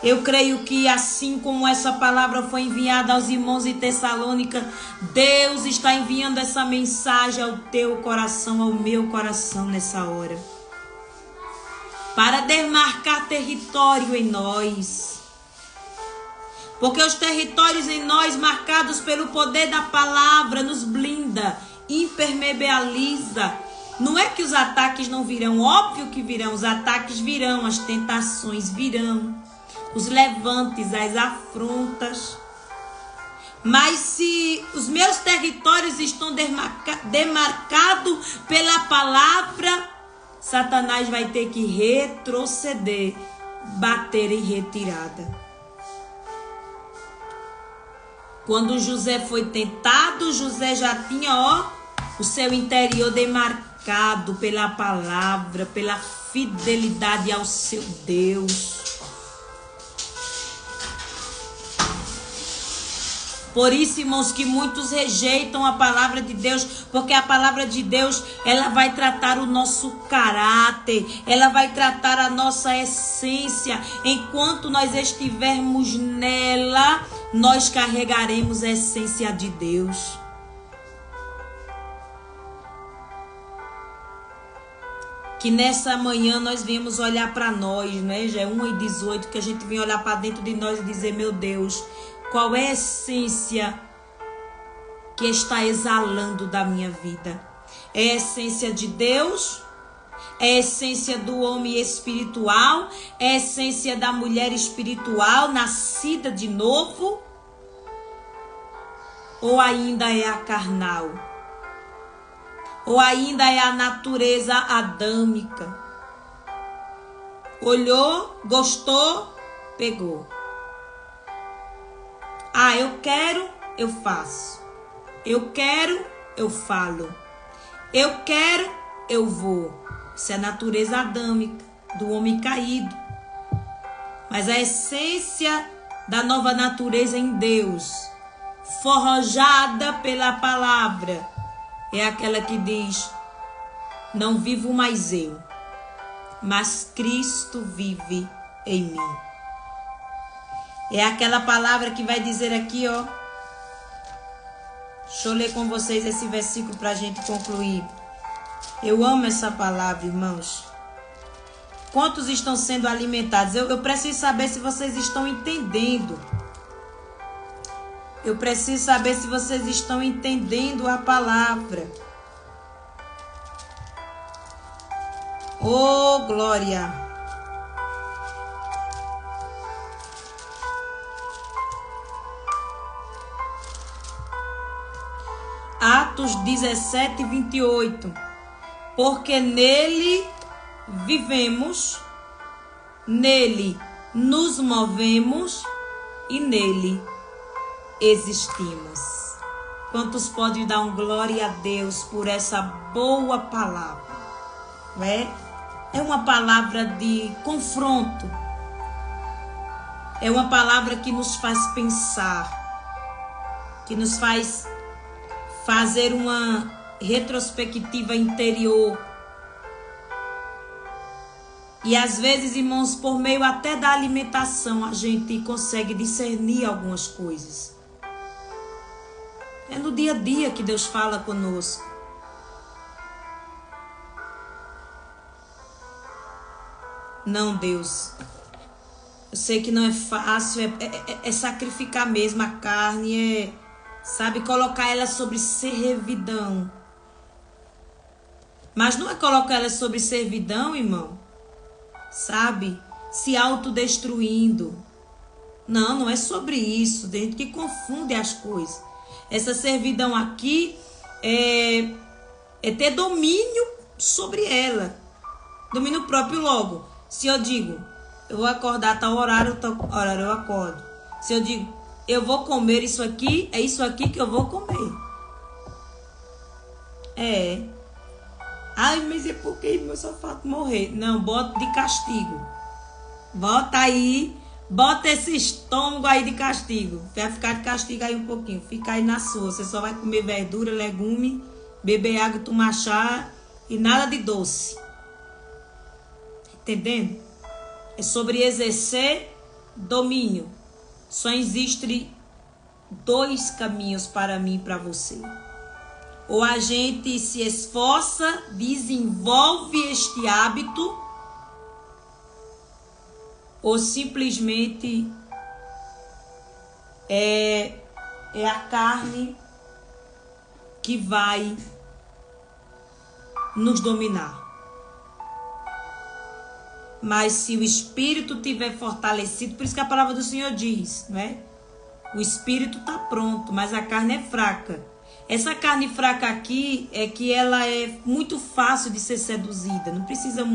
Eu creio que assim como essa palavra foi enviada aos irmãos em Tessalônica, Deus está enviando essa mensagem ao teu coração, ao meu coração nessa hora. Para demarcar território em nós. Porque os territórios em nós, marcados pelo poder da palavra, nos blinda, impermeabiliza. Não é que os ataques não virão, óbvio que virão, os ataques virão, as tentações virão. Os levantes, as afrontas. Mas se os meus territórios estão demarcados pela palavra, Satanás vai ter que retroceder, bater em retirada. Quando José foi tentado, José já tinha, o seu interior demarcado pela palavra, pela fidelidade ao seu Deus. Por isso, irmãos, que muitos rejeitam a palavra de Deus, porque a palavra de Deus, ela vai tratar o nosso caráter, ela vai tratar a nossa essência. Enquanto nós estivermos nela, nós carregaremos a essência de Deus. Que nessa manhã nós viemos olhar para nós, né? Já é 1h18, que a gente vem olhar para dentro de nós e dizer, meu Deus, qual é a essência que está exalando da minha vida? É a essência de Deus? É a essência do homem espiritual? É a essência da mulher espiritual, nascida de novo? Ou ainda é a carnal? Ou ainda é a natureza adâmica? Olhou, gostou, pegou. Ah, eu quero, eu faço. Eu quero, eu falo. Eu quero, eu vou. Isso é a natureza adâmica do homem caído. Mas a essência da nova natureza em Deus, forjada pela palavra, é aquela que diz, não vivo mais eu, mas Cristo vive em mim. É aquela palavra que vai dizer aqui, ó. Deixa eu ler com vocês esse versículo para a gente concluir. Eu amo essa palavra, irmãos. Quantos estão sendo alimentados? Eu preciso saber se vocês estão entendendo. Eu preciso saber se vocês estão entendendo a palavra. Oh, glória! Atos 17:28. Porque nele vivemos, nele nos movemos e nele existimos. Quantos podem dar um glória a Deus por essa boa palavra? É uma palavra de confronto. É uma palavra que nos faz pensar, que nos faz fazer uma retrospectiva interior. E às vezes, irmãos, por meio até da alimentação, a gente consegue discernir algumas coisas. É no dia a dia que Deus fala conosco. Não, Deus, eu sei que não é fácil, é sacrificar mesmo a carne, sabe, colocar ela sobre servidão. Mas não é colocar ela sobre servidão, irmão, sabe, se autodestruindo. Não, não é sobre isso, tem gente que confunde as coisas. Essa servidão aqui é ter domínio sobre ela, domínio próprio logo. Se eu digo, eu vou acordar a tal horário eu acordo. Se eu digo, eu vou comer isso aqui, é isso aqui que eu vou comer. Ai, mas é porque meu só falta morrer. Não, bota de castigo. Bota aí, bota esse estômago aí de castigo. Vai ficar de castigo aí um pouquinho. Fica aí na sua. Você só vai comer verdura, legume, beber água, tomar chá e nada de doce. Entendendo? É sobre exercer domínio. Só existem dois caminhos para mim e para você. Ou a gente se esforça, desenvolve este hábito, ou simplesmente é a carne que vai nos dominar. Mas se o espírito tiver fortalecido, por isso que a palavra do Senhor diz, não é? O espírito está pronto, mas a carne é fraca. Essa carne fraca aqui é que ela é muito fácil de ser seduzida. Não precisa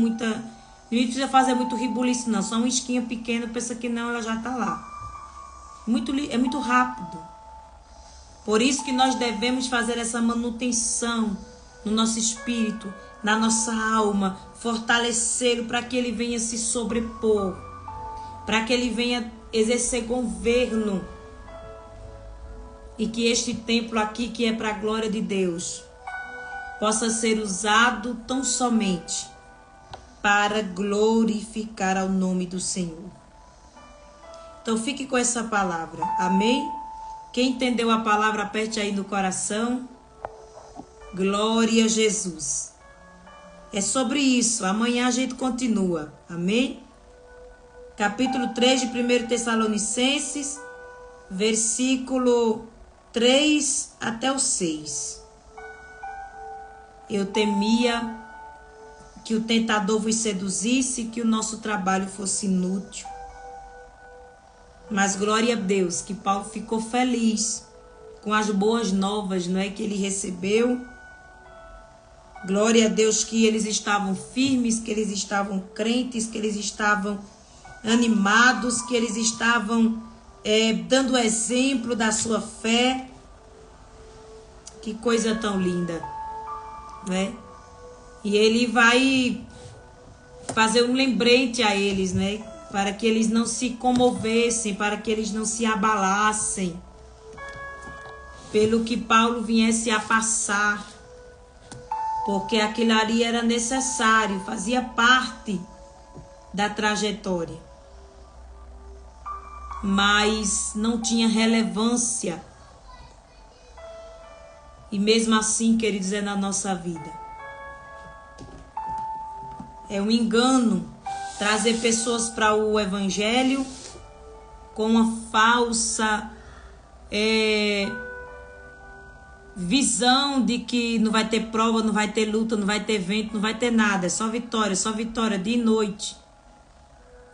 fazer muito rebuliço, não. Só uma isquinha pequena, pensa que não, ela já está lá. É muito rápido. Por isso que nós devemos fazer essa manutenção no nosso espírito, na nossa alma, fortalecê-lo para que ele venha se sobrepor, para que ele venha exercer governo, e que este templo aqui, que é para a glória de Deus, possa ser usado tão somente para glorificar ao nome do Senhor. Então fique com essa palavra, amém? Quem entendeu a palavra, aperte aí no coração. Glória a Jesus. É sobre isso. Amanhã a gente continua. Amém? Capítulo 3 de 1 Tessalonicenses, versículo 3 até o 6. Eu temia que o tentador vos seduzisse e que o nosso trabalho fosse inútil. Mas glória a Deus que Paulo ficou feliz com as boas novas, não é, que ele recebeu. Glória a Deus que eles estavam firmes, que eles estavam crentes, que eles estavam animados, que eles estavam dando exemplo da sua fé. Que coisa tão linda, né? E ele vai fazer um lembrete a eles, né? Para que eles não se comovessem, para que eles não se abalassem pelo que Paulo viesse a passar, porque aquilo ali era necessário, fazia parte da trajetória, mas não tinha relevância. E mesmo assim, queridos, é na nossa vida. É um engano trazer pessoas para o evangelho com uma falsa visão de que não vai ter prova, não vai ter luta, não vai ter vento, não vai ter nada. É só vitória dia e noite.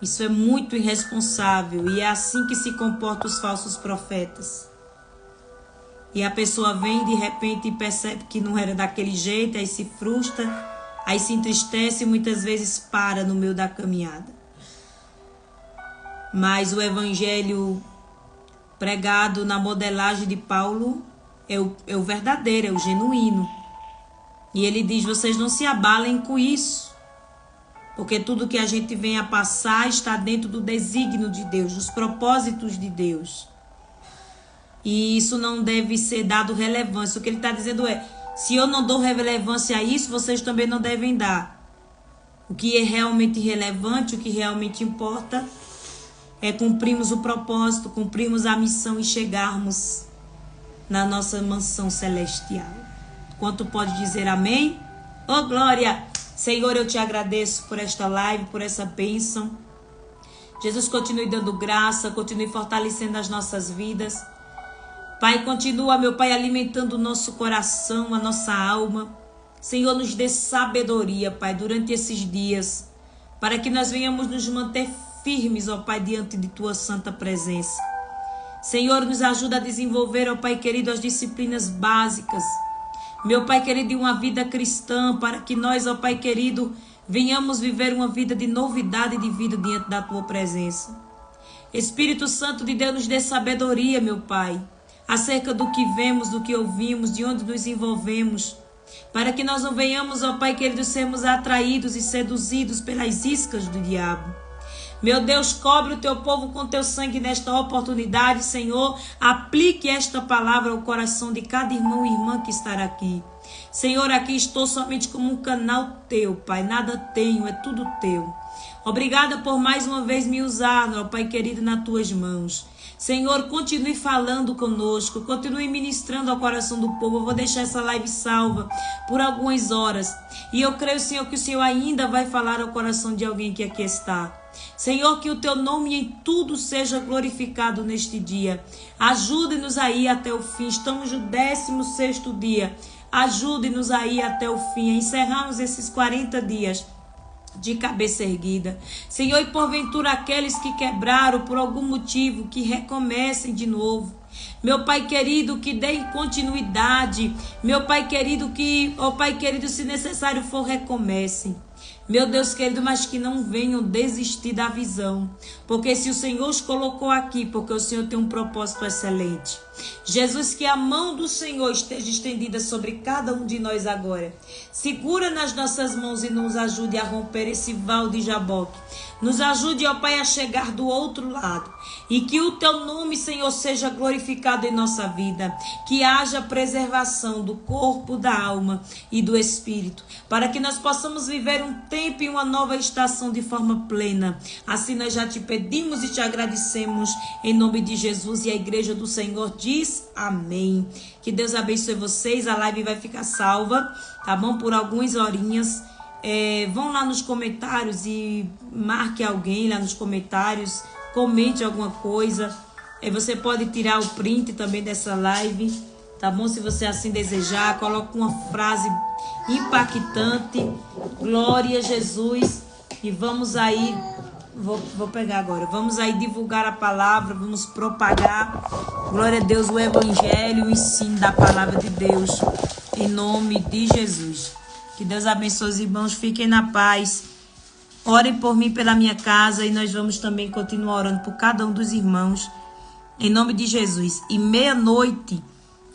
Isso é muito irresponsável e é assim que se comportam os falsos profetas. E a pessoa vem de repente e percebe que não era daquele jeito, aí se frustra, aí se entristece e muitas vezes para no meio da caminhada. Mas o evangelho pregado na modelagem de Paulo é o verdadeiro, é o genuíno. E ele diz, vocês não se abalem com isso, porque tudo que a gente vem a passar está dentro do desígnio de Deus, dos propósitos de Deus. E isso não deve ser dado relevância. O que ele está dizendo é, se eu não dou relevância a isso, vocês também não devem dar. O que é realmente relevante, o que realmente importa, é cumprirmos o propósito, cumprirmos a missão e chegarmos na nossa mansão celestial. Quanto pode dizer amém? Oh, glória! Senhor, eu te agradeço por esta live, por essa bênção. Jesus, continue dando graça, continue fortalecendo as nossas vidas. Pai, continua, meu Pai, alimentando o nosso coração, a nossa alma. Senhor, nos dê sabedoria, Pai, durante esses dias, para que nós venhamos nos manter firmes, ó Pai, diante de Tua santa presença. Senhor, nos ajuda a desenvolver, ó Pai querido, as disciplinas básicas. Meu Pai querido, uma vida cristã, para que nós, ó Pai querido, venhamos viver uma vida de novidade de vida diante da Tua presença. Espírito Santo de Deus, nos dê sabedoria, meu Pai, acerca do que vemos, do que ouvimos, de onde nos envolvemos, para que nós não venhamos, ó Pai querido, sermos atraídos e seduzidos pelas iscas do diabo. Meu Deus, cobre o teu povo com teu sangue nesta oportunidade, Senhor. Aplique esta palavra ao coração de cada irmão e irmã que está aqui. Senhor, aqui estou somente como um canal teu, Pai. Nada tenho, é tudo teu. Obrigada por mais uma vez me usar, ó Pai querido, nas tuas mãos. Senhor, continue falando conosco, continue ministrando ao coração do povo. Eu vou deixar essa live salva por algumas horas. E eu creio, Senhor, que o Senhor ainda vai falar ao coração de alguém que aqui está. Senhor, que o teu nome em tudo seja glorificado neste dia. Ajude-nos aí até o fim. Estamos no 16º dia. Ajude-nos aí até o fim. Encerramos esses 40 dias de cabeça erguida. Senhor, e porventura aqueles que quebraram por algum motivo, que recomecem de novo. Meu Pai querido, que deem continuidade. Meu Pai querido, que, ó Pai querido, se necessário for, recomecem. Meu Deus querido, mas que não venham desistir da visão. Porque se o Senhor os colocou aqui, porque o Senhor tem um propósito excelente. Jesus, que a mão do Senhor esteja estendida sobre cada um de nós agora. Segura nas nossas mãos e nos ajude a romper esse val de Jaboque. Nos ajude, ó Pai, a chegar do outro lado. E que o teu nome, Senhor, seja glorificado em nossa vida. Que haja preservação do corpo, da alma e do espírito. Para que nós possamos viver um tempo e uma nova estação de forma plena. Assim nós já te pedimos e te agradecemos em nome de Jesus. E a igreja do Senhor diz amém. Que Deus abençoe vocês. A live vai ficar salva, tá bom? Por algumas horinhas. vão lá nos comentários e marque alguém lá nos comentários, comente alguma coisa. Você pode tirar o print também dessa live, tá bom? Se você assim desejar, coloque uma frase impactante, glória a Jesus, e vamos aí, vou pegar agora, vamos aí divulgar a palavra, vamos propagar, glória a Deus, o evangelho, o ensino da palavra de Deus, em nome de Jesus. Que Deus abençoe os irmãos, fiquem na paz, orem por mim, pela minha casa, e nós vamos também continuar orando por cada um dos irmãos, em nome de Jesus. E meia-noite,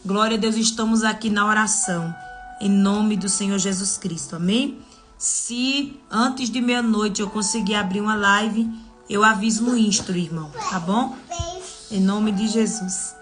glória a Deus, estamos aqui na oração, em nome do Senhor Jesus Cristo, amém? Se antes de meia-noite eu conseguir abrir uma live, eu aviso no Insta, irmão, tá bom? Em nome de Jesus.